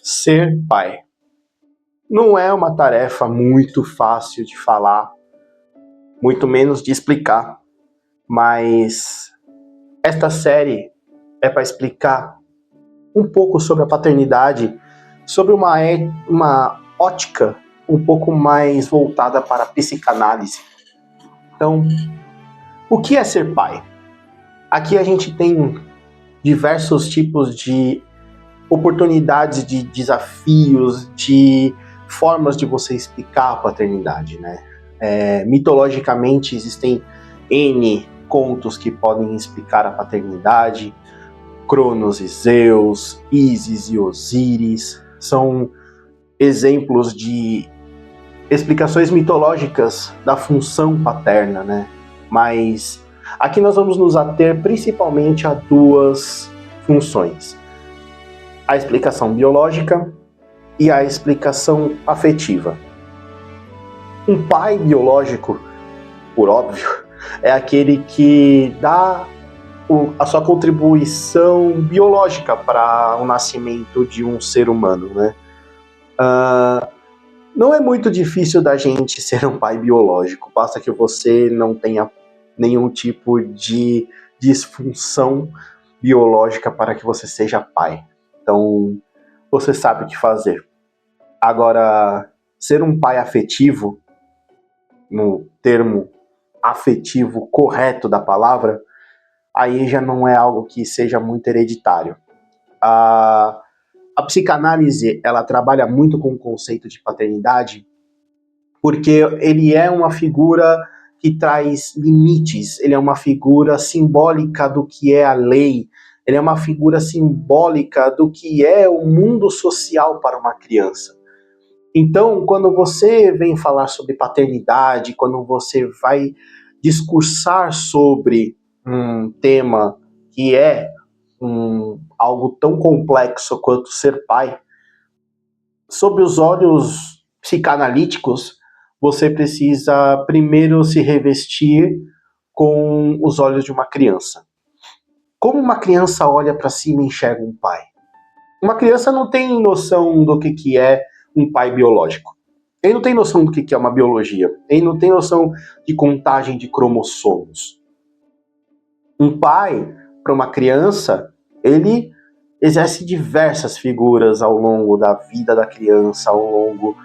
Ser pai não é uma tarefa muito fácil de falar, muito menos de explicar, mas esta série é para explicar um pouco sobre a paternidade, sobre uma ótica um pouco mais voltada para a psicanálise. Então, o que é ser pai? Aqui a gente tem diversos tipos de oportunidades, de desafios, de formas de você explicar a paternidade, né? Mitologicamente existem N contos que podem explicar a paternidade. Cronos e Zeus, Ísis e Osíris são exemplos de explicações mitológicas da função paterna, né? Mas aqui nós vamos nos ater principalmente a duas funções: a explicação biológica e a explicação afetiva. Um pai biológico, por óbvio, é aquele que dá a sua contribuição biológica para o nascimento de um ser humano, né? Não é muito difícil da gente ser um pai biológico, basta que você não tenha nenhum tipo de disfunção biológica para que você seja pai. Então, você sabe o que fazer. Agora, ser um pai afetivo, no termo afetivo correto da palavra, aí já não é algo que seja muito hereditário. A psicanálise, ela trabalha muito com o conceito de paternidade, porque ele é uma figura que traz limites, ele é uma figura simbólica do que é a lei, ele é uma figura simbólica do que é o mundo social para uma criança. Então, quando você vem falar sobre paternidade, quando você vai discursar sobre um tema que é algo tão complexo quanto ser pai, sob os olhos psicanalíticos, você precisa primeiro se revestir com os olhos de uma criança. Como uma criança olha para cima e enxerga um pai? Uma criança não tem noção do que é um pai biológico. Ele não tem noção do que é uma biologia. Ele não tem noção de contagem de cromossomos. Um pai, para uma criança, ele exerce diversas figuras ao longo da vida da criança, ao longo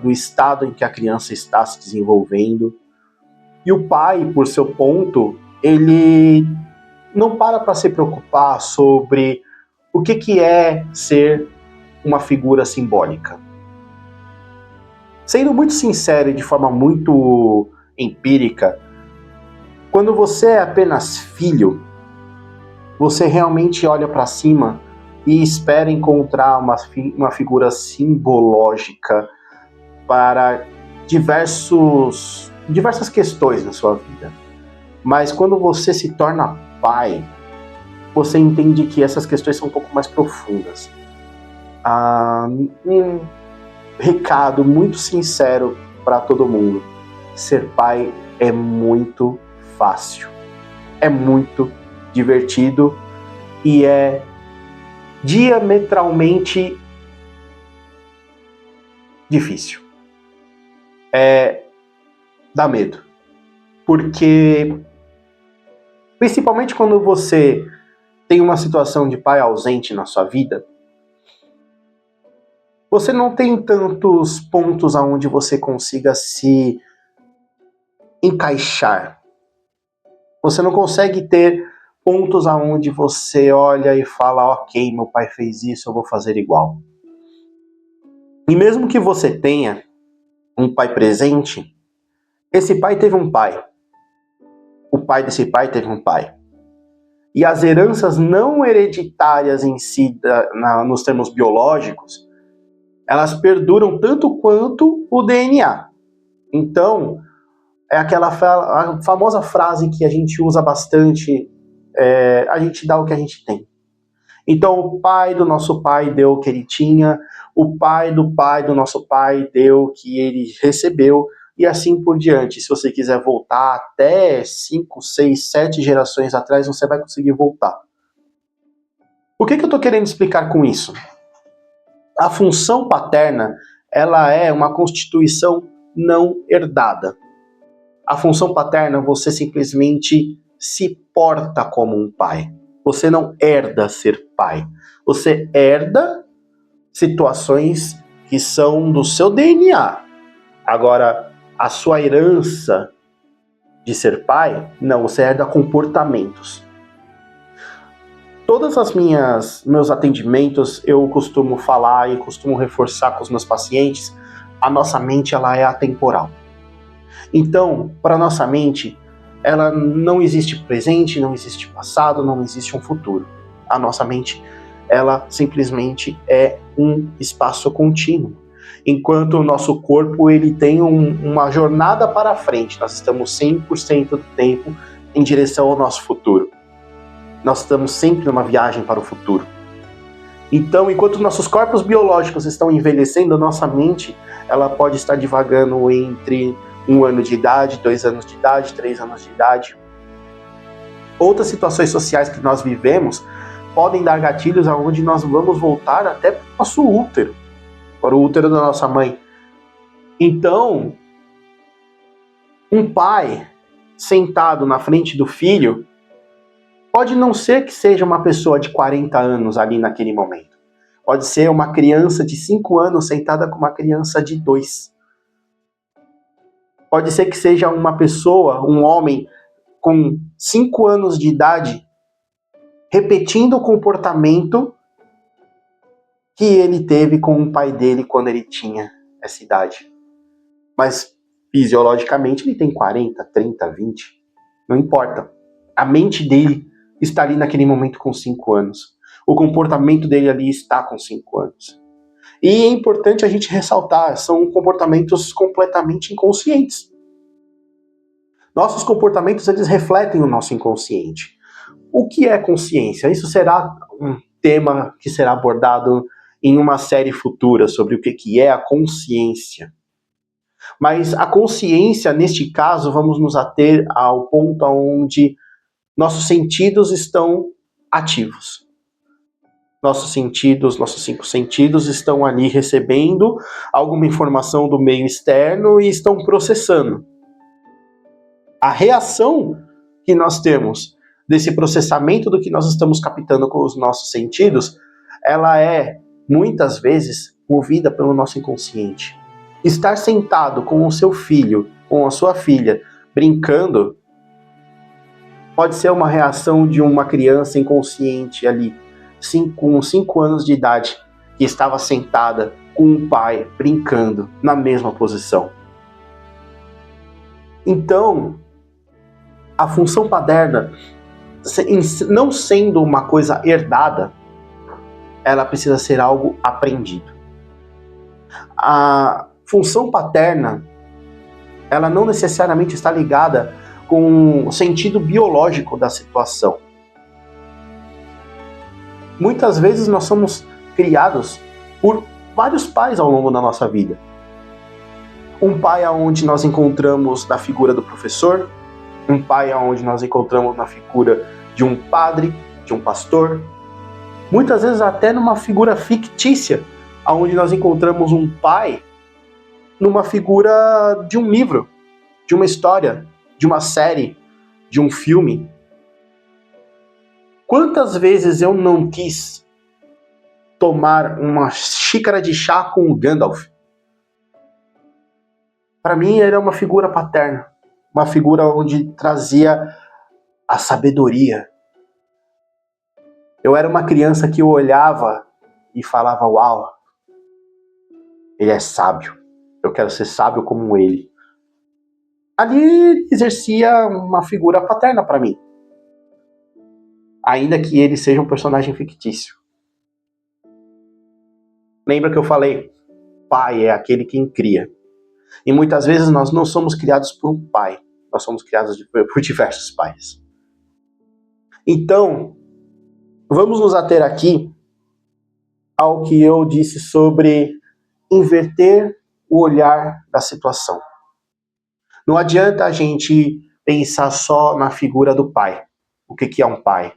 do estado em que a criança está se desenvolvendo. E o pai, por seu ponto, ele não para se preocupar sobre o que é ser uma figura simbólica. Sendo muito sincero e de forma muito empírica, quando você é apenas filho, você realmente olha para cima e espera encontrar uma figura simbológica para diversas questões na sua vida. Mas quando você se torna pai, você entende que essas questões são um pouco mais profundas. Um recado muito sincero para todo mundo: ser pai é muito fácil, é muito divertido e é diametralmente difícil. Dá medo, porque principalmente quando você tem uma situação de pai ausente na sua vida, você não tem tantos pontos aonde você consiga se encaixar. Você não consegue ter pontos aonde você olha e fala: ok, meu pai fez isso, eu vou fazer igual. E mesmo que você tenha um pai presente, esse pai teve um pai. O pai desse pai teve um pai. E as heranças não hereditárias em si, nos termos biológicos, elas perduram tanto quanto o DNA. Então, é a famosa frase que a gente usa bastante: a gente dá o que a gente tem. Então, o pai do nosso pai deu o que ele tinha, o pai do nosso pai deu o que ele recebeu, e assim por diante. Se você quiser voltar até 5, 6, 7 gerações atrás, você vai conseguir voltar. O que eu estou querendo explicar com isso? A função paterna, ela é uma constituição não herdada. A função paterna, você simplesmente se porta como um pai. Você não herda ser pai. Você herda situações que são do seu DNA. Agora, a sua herança de ser pai, não, você herda comportamentos. Todas as meus atendimentos, eu costumo falar e costumo reforçar com os meus pacientes, a nossa mente, ela é atemporal. Então, para a nossa mente, ela não existe presente, não existe passado, não existe um futuro. A nossa mente, ela simplesmente é um espaço contínuo. Enquanto o nosso corpo, ele tem uma jornada para frente. Nós estamos 100% do tempo em direção ao nosso futuro. Nós estamos sempre numa viagem para o futuro. Então, enquanto nossos corpos biológicos estão envelhecendo, a nossa mente, ela pode estar divagando entre 1 ano de idade, 2 anos de idade, 3 anos de idade. Outras situações sociais que nós vivemos podem dar gatilhos aonde nós vamos voltar até para o nosso útero, para o útero da nossa mãe. Então, um pai sentado na frente do filho pode não ser que seja uma pessoa de 40 anos ali naquele momento. Pode ser uma criança de 5 anos sentada com uma criança de 2. Pode ser que seja uma pessoa, um homem com 5 anos de idade, repetindo o comportamento que ele teve com o pai dele quando ele tinha essa idade. Mas, fisiologicamente, ele tem 40, 30, 20. Não importa. A mente dele está ali naquele momento com 5 anos. O comportamento dele ali está com 5 anos. E é importante a gente ressaltar, são comportamentos completamente inconscientes. Nossos comportamentos, eles refletem o nosso inconsciente. O que é consciência? Isso será um tema que será abordado em uma série futura sobre o que é a consciência. Mas a consciência, neste caso, vamos nos ater ao ponto onde nossos sentidos estão ativos. Nossos 5 sentidos estão ali recebendo alguma informação do meio externo e estão processando. A reação que nós temos desse processamento do que nós estamos captando com os nossos sentidos, ela é, muitas vezes, movida pelo nosso inconsciente. Estar sentado com o seu filho, com a sua filha, brincando, pode ser uma reação de uma criança inconsciente ali, com 5 anos de idade, que estava sentada com o pai, brincando, na mesma posição. Então, a função paterna, não sendo uma coisa herdada, ela precisa ser algo aprendido. A função paterna, ela não necessariamente está ligada com o sentido biológico da situação. Muitas vezes nós somos criados por vários pais ao longo da nossa vida. Um pai onde nós encontramos na figura do professor, um pai onde nós encontramos na figura de um padre, de um pastor, muitas vezes até numa figura fictícia, onde nós encontramos um pai numa figura de um livro, de uma história, de uma série, de um filme. Quantas vezes eu não quis tomar uma xícara de chá com o Gandalf? Para mim, era uma figura paterna, uma figura onde trazia a sabedoria. Eu era uma criança que eu olhava e falava, uau, ele é sábio, eu quero ser sábio como ele. Ali ele exercia uma figura paterna para mim, ainda que ele seja um personagem fictício. Lembra que eu falei, pai é aquele quem cria. E muitas vezes nós não somos criados por um pai, nós somos criados por diversos pais. Então, vamos nos ater aqui ao que eu disse sobre inverter o olhar da situação. Não adianta a gente pensar só na figura do pai. O que é um pai?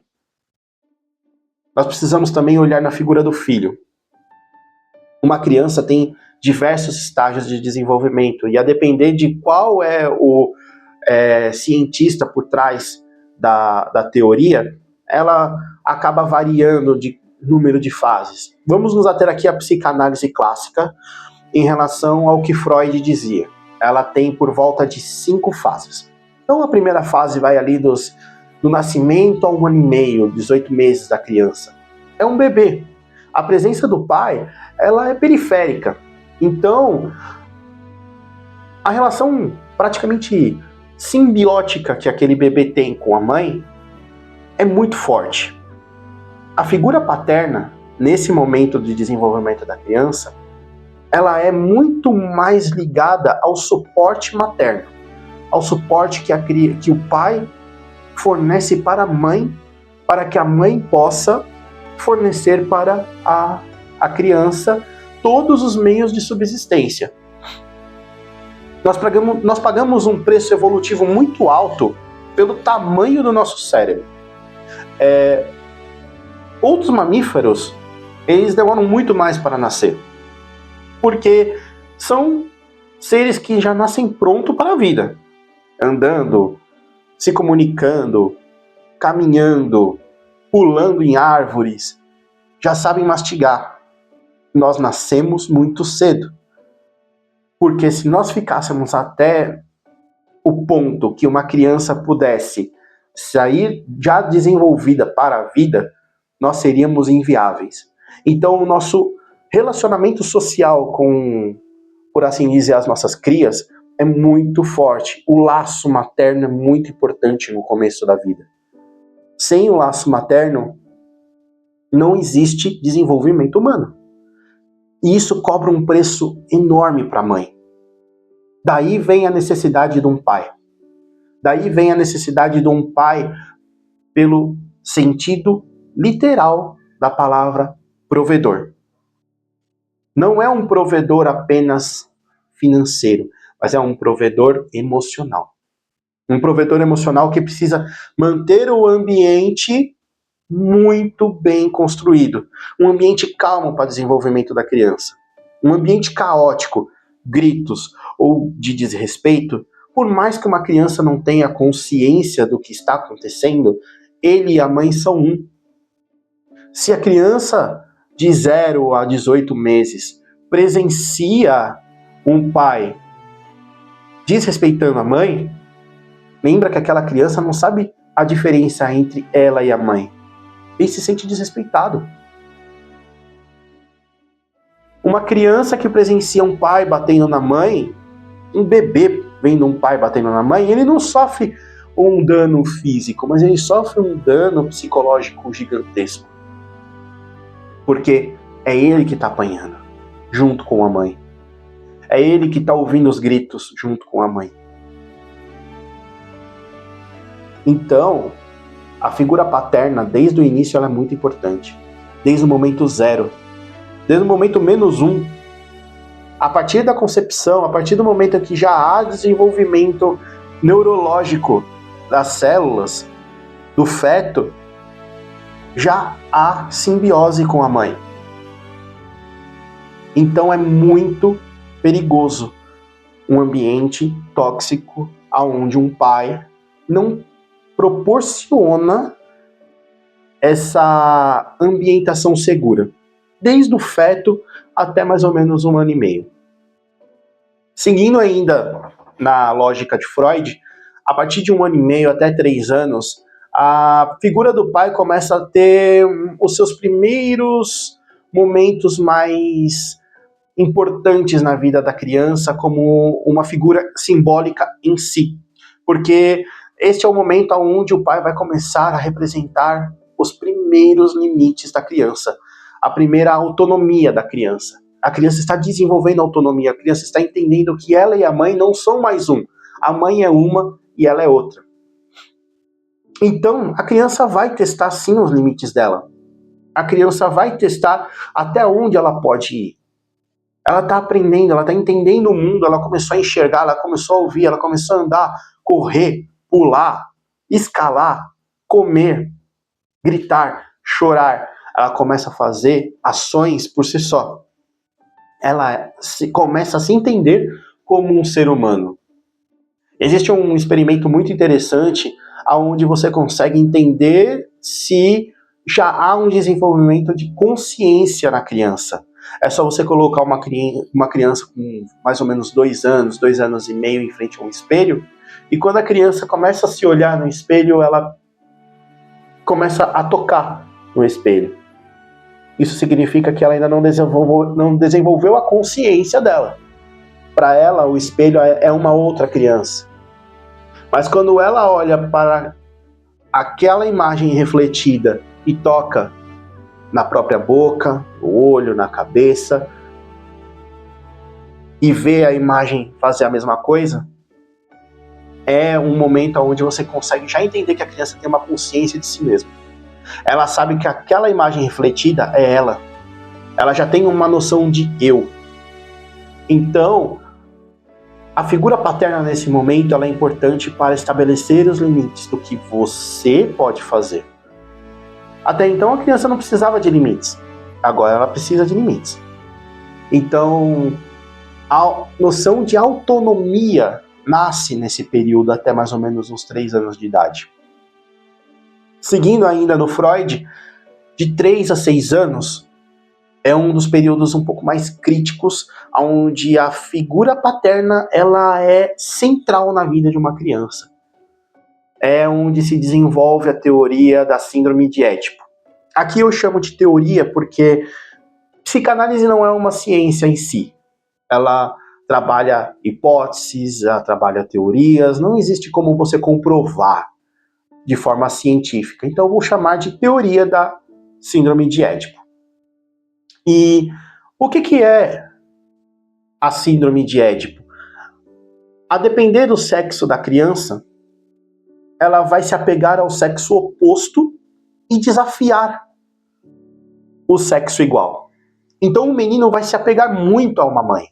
Nós precisamos também olhar na figura do filho. Uma criança tem diversos estágios de desenvolvimento, e a depender de qual é o cientista por trás da teoria, ela acaba variando de número de fases. Vamos nos ater aqui à psicanálise clássica em relação ao que Freud dizia. Ela tem por volta de 5 fases. Então a primeira fase vai ali do nascimento a 1 ano e meio, 18 meses da criança. É um bebê. A presença do pai, ela é periférica. Então, a relação praticamente simbiótica que aquele bebê tem com a mãe é muito forte. A figura paterna, nesse momento de desenvolvimento da criança, ela é muito mais ligada ao suporte materno, ao suporte que o pai fornece para a mãe, para que a mãe possa fornecer para a criança todos os meios de subsistência. Nós pagamos um preço evolutivo muito alto pelo tamanho do nosso cérebro. Outros mamíferos, eles demoram muito mais para nascer, porque são seres que já nascem prontos para a vida, andando, se comunicando, caminhando, pulando em árvores, já sabem mastigar. Nós nascemos muito cedo, porque se nós ficássemos até o ponto que uma criança pudesse sair já desenvolvida para a vida, nós seríamos inviáveis. Então o nosso relacionamento social com, por assim dizer, as nossas crias é muito forte. O laço materno é muito importante no começo da vida. Sem o laço materno, não existe desenvolvimento humano. E isso cobra um preço enorme para a mãe. Daí vem a necessidade de um pai. Daí vem a necessidade de um pai pelo sentido literal da palavra provedor. Não é um provedor apenas financeiro, mas é um provedor emocional. Um provedor emocional que precisa manter o ambiente muito bem construído. Um ambiente calmo para o desenvolvimento da criança. Um ambiente caótico, gritos ou de desrespeito, por mais que uma criança não tenha consciência do que está acontecendo, ele e a mãe são um. Se a criança de 0 a 18 meses presencia um pai desrespeitando a mãe, lembra que aquela criança não sabe a diferença entre ela e a mãe. Ele se sente desrespeitado. Uma criança que presencia um pai batendo na mãe, um bebê vendo um pai batendo na mãe, ele não sofre um dano físico, mas ele sofre um dano psicológico gigantesco. Porque é ele que está apanhando, junto com a mãe. É ele que está ouvindo os gritos, junto com a mãe. Então, a figura paterna, desde o início, ela é muito importante. Desde o momento 0. Desde o momento -1. A partir da concepção, a partir do momento em que já há desenvolvimento neurológico das células, do feto, já há simbiose com a mãe. Então é muito perigoso um ambiente tóxico onde um pai não proporciona essa ambientação segura, desde o feto até mais ou menos 1 ano e meio. Seguindo ainda na lógica de Freud, a partir de 1 ano e meio até 3 anos, a figura do pai começa a ter os seus primeiros momentos mais importantes na vida da criança como uma figura simbólica em si. Porque este é o momento onde o pai vai começar a representar os primeiros limites da criança, a primeira autonomia da criança. A criança está desenvolvendo autonomia, a criança está entendendo que ela e a mãe não são mais um. A mãe é uma e ela é outra. Então, a criança vai testar sim os limites dela. A criança vai testar até onde ela pode ir. Ela está aprendendo, ela está entendendo o mundo, ela começou a enxergar, ela começou a ouvir, ela começou a andar, correr, pular, escalar, comer, gritar, chorar. Ela começa a fazer ações por si só. começa a se entender como um ser humano. Existe um experimento muito interessante onde você consegue entender se já há um desenvolvimento de consciência na criança. É só você colocar uma criança com mais ou menos 2 anos e meio em frente a um espelho, e quando a criança começa a se olhar no espelho, ela começa a tocar no espelho. Isso significa que ela ainda não desenvolveu a consciência dela. Para ela, o espelho é uma outra criança. Mas quando ela olha para aquela imagem refletida e toca na própria boca, no olho, na cabeça, e vê a imagem fazer a mesma coisa, é um momento onde você consegue já entender que a criança tem uma consciência de si mesma. Ela sabe que aquela imagem refletida é ela. Ela já tem uma noção de eu. Então, a figura paterna nesse momento ela é importante para estabelecer os limites do que você pode fazer. Até então a criança não precisava de limites. Agora ela precisa de limites. Então, a noção de autonomia nasce nesse período até mais ou menos uns 3 anos de idade. Seguindo ainda no Freud, de 3 a 6 anos é um dos períodos um pouco mais críticos, onde a figura paterna ela é central na vida de uma criança. É onde se desenvolve a teoria da síndrome de Édipo. Aqui eu chamo de teoria porque psicanálise não é uma ciência em si. Ela trabalha hipóteses, ela trabalha teorias, não existe como você comprovar de forma científica. Então eu vou chamar de teoria da síndrome de Édipo. E o que é a síndrome de Édipo? A depender do sexo da criança, ela vai se apegar ao sexo oposto e desafiar o sexo igual. Então o menino vai se apegar muito a uma mãe.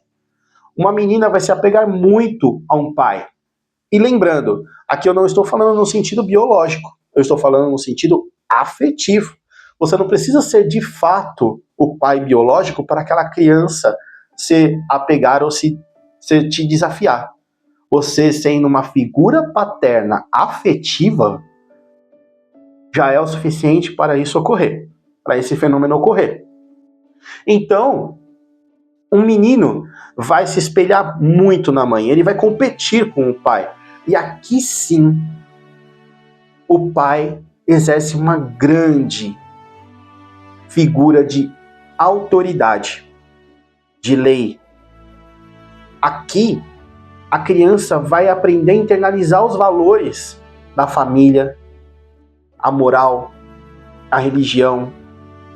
Uma menina vai se apegar muito a um pai. E lembrando, aqui eu não estou falando no sentido biológico, eu estou falando no sentido afetivo. Você não precisa ser de fato o pai biológico para aquela criança se apegar ou se te desafiar. Você sendo uma figura paterna afetiva já é o suficiente para isso ocorrer, para esse fenômeno ocorrer. Então, um menino vai se espelhar muito na mãe, ele vai competir com o pai. E aqui sim, o pai exerce uma grande figura de autoridade, de lei. Aqui, a criança vai aprender a internalizar os valores da família, a moral, a religião,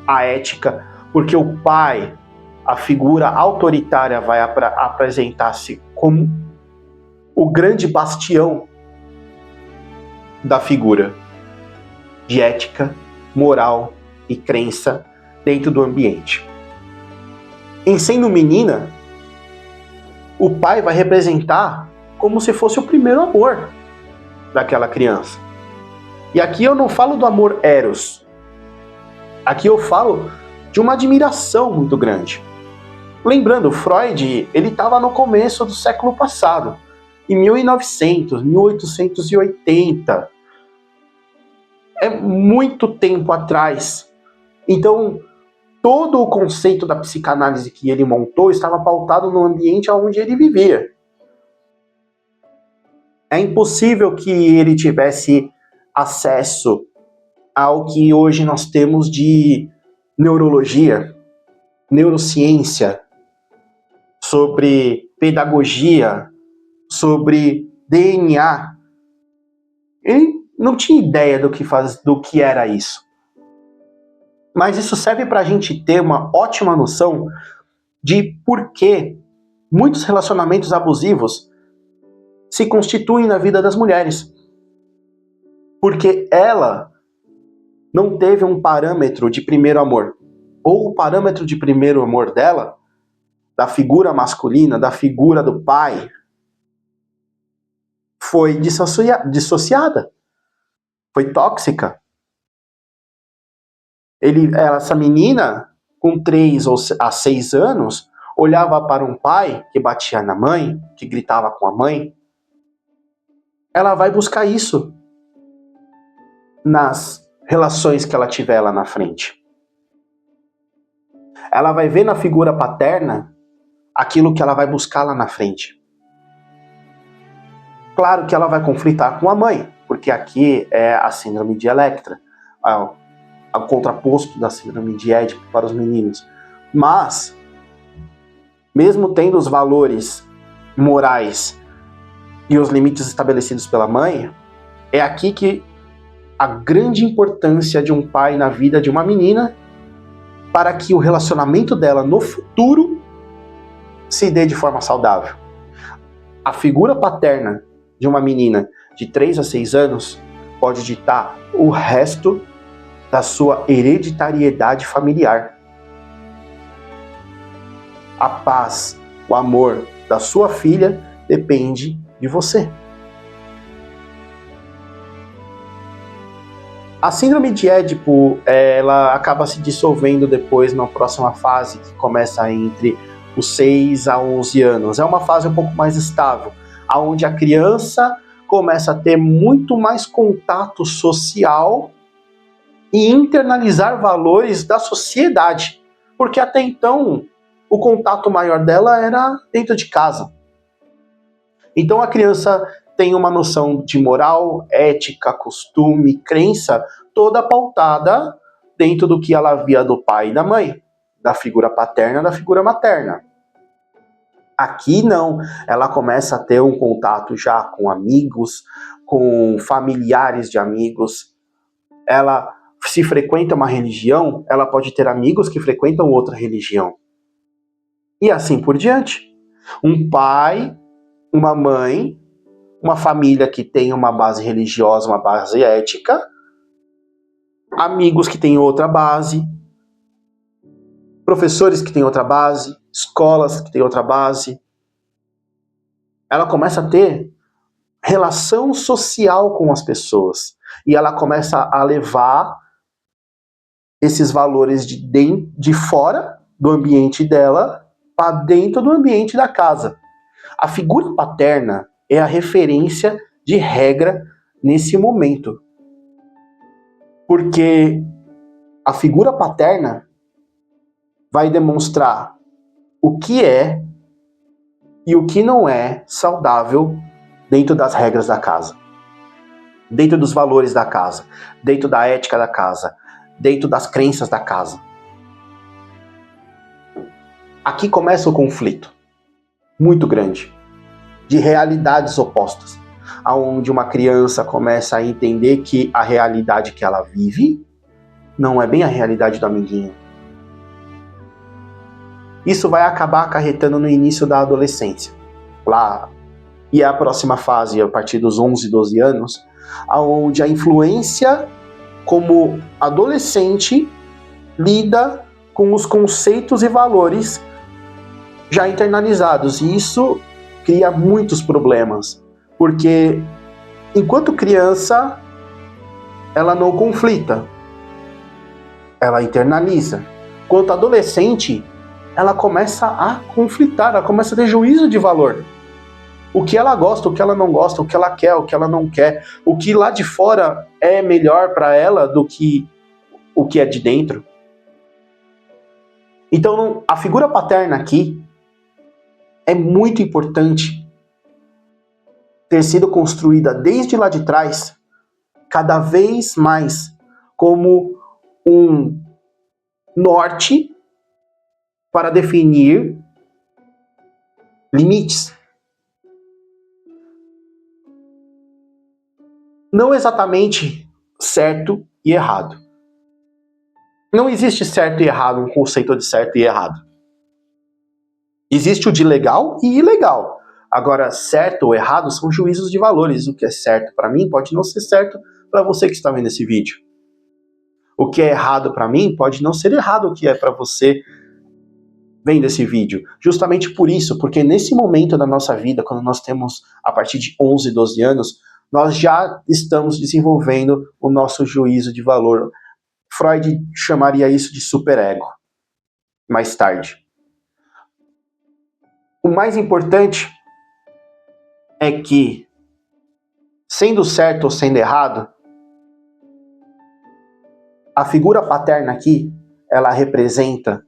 a ética, porque o pai, a figura autoritária, vai apresentar-se como o grande bastião da figura de ética, moral e crença dentro do ambiente. Em sendo menina, o pai vai representar como se fosse o primeiro amor daquela criança. E aqui eu não falo do amor eros. Aqui eu falo de uma admiração muito grande. Lembrando, Freud, ele estava no começo do século passado, em 1900, 1880. É muito tempo atrás. Então, todo o conceito da psicanálise que ele montou estava pautado no ambiente onde ele vivia. É impossível que ele tivesse acesso ao que hoje nós temos de neurologia, neurociência, sobre pedagogia, sobre DNA. Ele não tinha ideia do que era isso. Mas isso serve para a gente ter uma ótima noção de por que muitos relacionamentos abusivos se constituem na vida das mulheres. Porque ela não teve um parâmetro de primeiro amor. Ou o parâmetro de primeiro amor dela, da figura masculina, da figura do pai, foi dissociada. Foi tóxica. Essa menina, com 3 a 6 anos, olhava para um pai que batia na mãe, que gritava com a mãe, ela vai buscar isso nas relações que ela tiver lá na frente. Ela vai ver na figura paterna aquilo que ela vai buscar lá na frente. Claro que ela vai conflitar com a mãe, porque aqui é a síndrome de Electra, o contraposto da síndrome de Édipo para os meninos. Mas, mesmo tendo os valores morais e os limites estabelecidos pela mãe, é aqui que a grande importância de um pai na vida de uma menina para que o relacionamento dela no futuro se dê de forma saudável. A figura paterna de uma menina de 3 a 6 anos pode ditar o resto da sua hereditariedade familiar. A paz, o amor da sua filha depende de você. A síndrome de Édipo, ela acaba se dissolvendo depois na próxima fase, que começa entre os 6 a 11 anos. É uma fase um pouco mais estável, onde a criança começa a ter muito mais contato social e internalizar valores da sociedade, porque até então o contato maior dela era dentro de casa. Então a criança tem uma noção de moral, ética, costume, crença, toda pautada dentro do que ela via do pai e da mãe, da figura paterna e da figura materna. Aqui não, ela começa a ter um contato já com amigos, com familiares de amigos. Ela, se frequenta uma religião, ela pode ter amigos que frequentam outra religião. E assim por diante. Um pai, uma mãe, uma família que tem uma base religiosa, uma base ética, amigos que têm outra base, professores que têm outra base, escolas que têm outra base. Ela começa a ter relação social com as pessoas e ela começa a levar esses valores de fora do ambiente dela para dentro do ambiente da casa. A figura paterna é a referência de regra nesse momento, porque a figura paterna vai demonstrar o que é e o que não é saudável dentro das regras da casa, dentro dos valores da casa, dentro da ética da casa, dentro das crenças da casa. Aqui começa o conflito muito grande de realidades opostas, onde uma criança começa a entender que a realidade que ela vive não é bem a realidade do amiguinho. Isso vai acabar acarretando no início da adolescência. Lá, e é a próxima fase, a partir dos 11, 12 anos, onde a influência como adolescente lida com os conceitos e valores já internalizados. E isso cria muitos problemas, porque enquanto criança, ela não conflita, ela internaliza. Quanto adolescente, ela começa a conflitar, ela começa a ter juízo de valor. O que ela gosta, o que ela não gosta, o que ela quer, o que ela não quer, o que lá de fora é melhor para ela do que o que é de dentro. Então, a figura paterna aqui é muito importante ter sido construída desde lá de trás, cada vez mais como um norte para definir limites. Não exatamente certo e errado. Não existe certo e errado, um conceito de certo e errado. Existe o de legal e ilegal. Agora, certo ou errado são juízos de valores. O que é certo para mim pode não ser certo para você que está vendo esse vídeo. O que é errado para mim pode não ser errado o que é para você vendo esse vídeo. Justamente por isso, porque nesse momento da nossa vida, quando nós temos a partir de 11, 12 anos, nós já estamos desenvolvendo o nosso juízo de valor. Freud chamaria isso de superego, mais tarde. O mais importante é que, sendo certo ou sendo errado, a figura paterna aqui, ela representa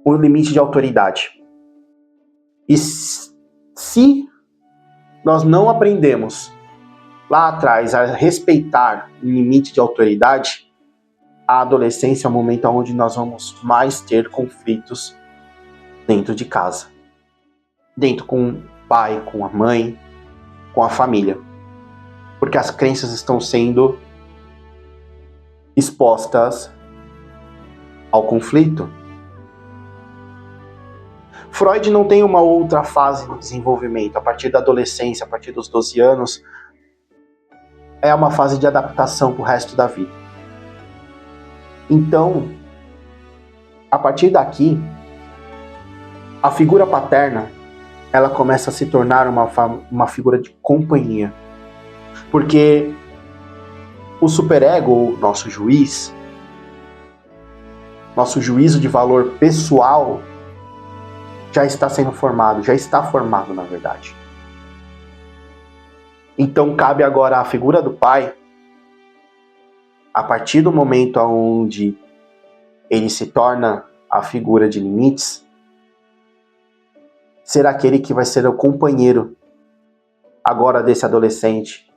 o limite de autoridade. E se nós não aprendemos lá atrás a respeitar o limite de autoridade, a adolescência é o momento onde nós vamos mais ter conflitos dentro de casa. Dentro com o pai, com a mãe, com a família. Porque as crenças estão sendo expostas ao conflito. Freud não tem uma outra fase do desenvolvimento. A partir da adolescência, a partir dos 12 anos, é uma fase de adaptação para o resto da vida. Então, a partir daqui, a figura paterna, ela começa a se tornar uma figura de companhia. Porque o superego, o nosso juiz, nosso juízo de valor pessoal, já está sendo formado, já está formado, na verdade. Então cabe agora à figura do pai, a partir do momento onde ele se torna a figura de limites, ser aquele que vai ser o companheiro agora desse adolescente,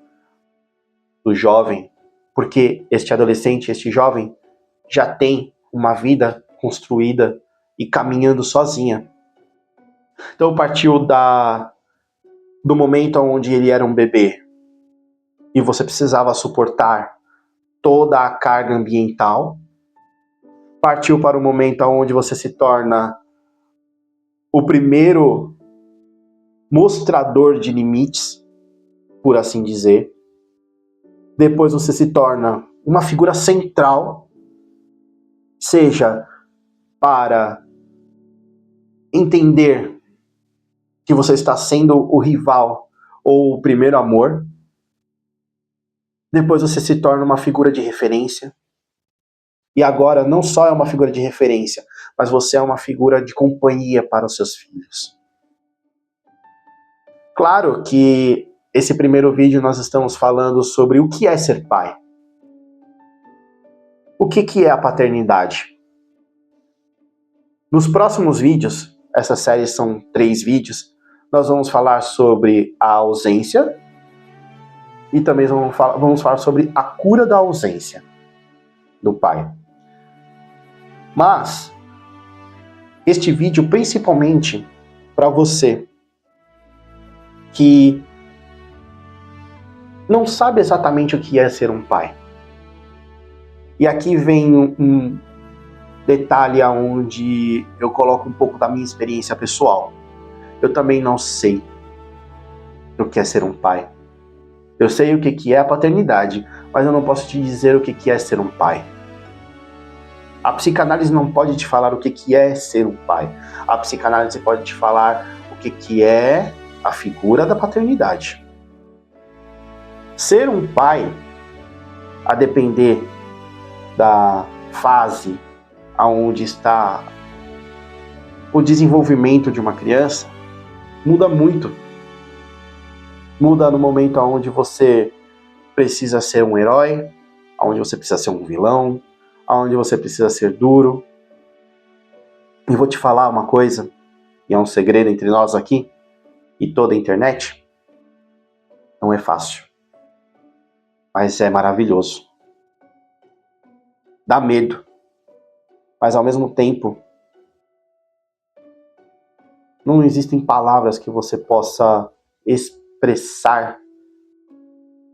do jovem, porque este adolescente, este jovem, já tem uma vida construída e caminhando sozinha. Então partiu do momento onde ele era um bebê e você precisava suportar toda a carga ambiental, partiu para o momento onde você se torna o primeiro mostrador de limites, por assim dizer. Depois você se torna uma figura central, seja para entender que você está sendo o rival ou o primeiro amor. Depois você se torna uma figura de referência. E agora não só é uma figura de referência, mas você é uma figura de companhia para os seus filhos. Claro que esse primeiro vídeo nós estamos falando sobre o que é ser pai. O que é a paternidade? Nos próximos vídeos, essa série são 3 vídeos, nós vamos falar sobre a ausência e também vamos falar sobre a cura da ausência do pai. Mas este vídeo principalmente para você que não sabe exatamente o que é ser um pai. E aqui vem um detalhe onde eu coloco um pouco da minha experiência pessoal. Eu também não sei o que é ser um pai. Eu sei o que é a paternidade, mas eu não posso te dizer o que é ser um pai. A psicanálise não pode te falar o que é ser um pai. A psicanálise pode te falar o que é a figura da paternidade. Ser um pai, a depender da fase aonde está o desenvolvimento de uma criança, muda muito. Muda no momento onde você precisa ser um herói, onde você precisa ser um vilão, onde você precisa ser duro. E vou te falar uma coisa, e é um segredo entre nós aqui e toda a internet, não é fácil, mas é maravilhoso. Dá medo, mas ao mesmo tempo não existem palavras que você possa expressar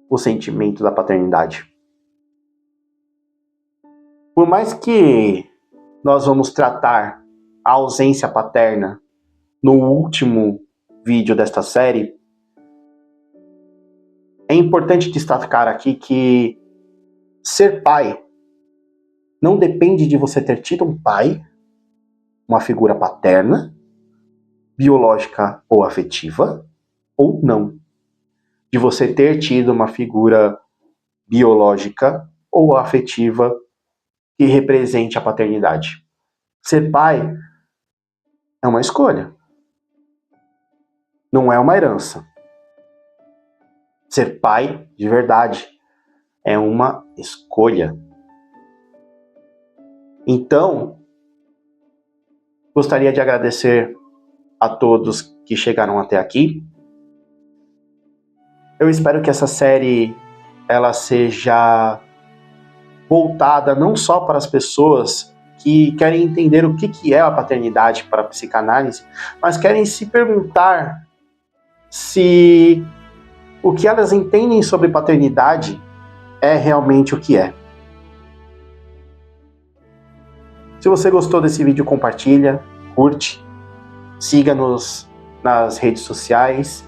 o sentimento da paternidade. Por mais que nós vamos tratar a ausência paterna no último vídeo desta série, é importante destacar aqui que ser pai não depende de você ter tido um pai, uma figura paterna, biológica ou afetiva, ou não. De você ter tido uma figura biológica ou afetiva que represente a paternidade. Ser pai é uma escolha. não é uma herança. Ser pai de verdade é uma escolha. Então, gostaria de agradecer a todos que chegaram até aqui. Eu espero que essa série ela seja voltada não só para as pessoas que querem entender o que é a paternidade para a psicanálise, mas querem se perguntar se o que elas entendem sobre paternidade é realmente o que é. Se você gostou desse vídeo, compartilha, curte, siga-nos nas redes sociais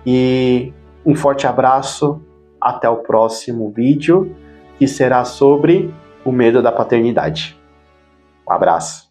e um forte abraço. Até o próximo vídeo, que será sobre o medo da paternidade. Um abraço.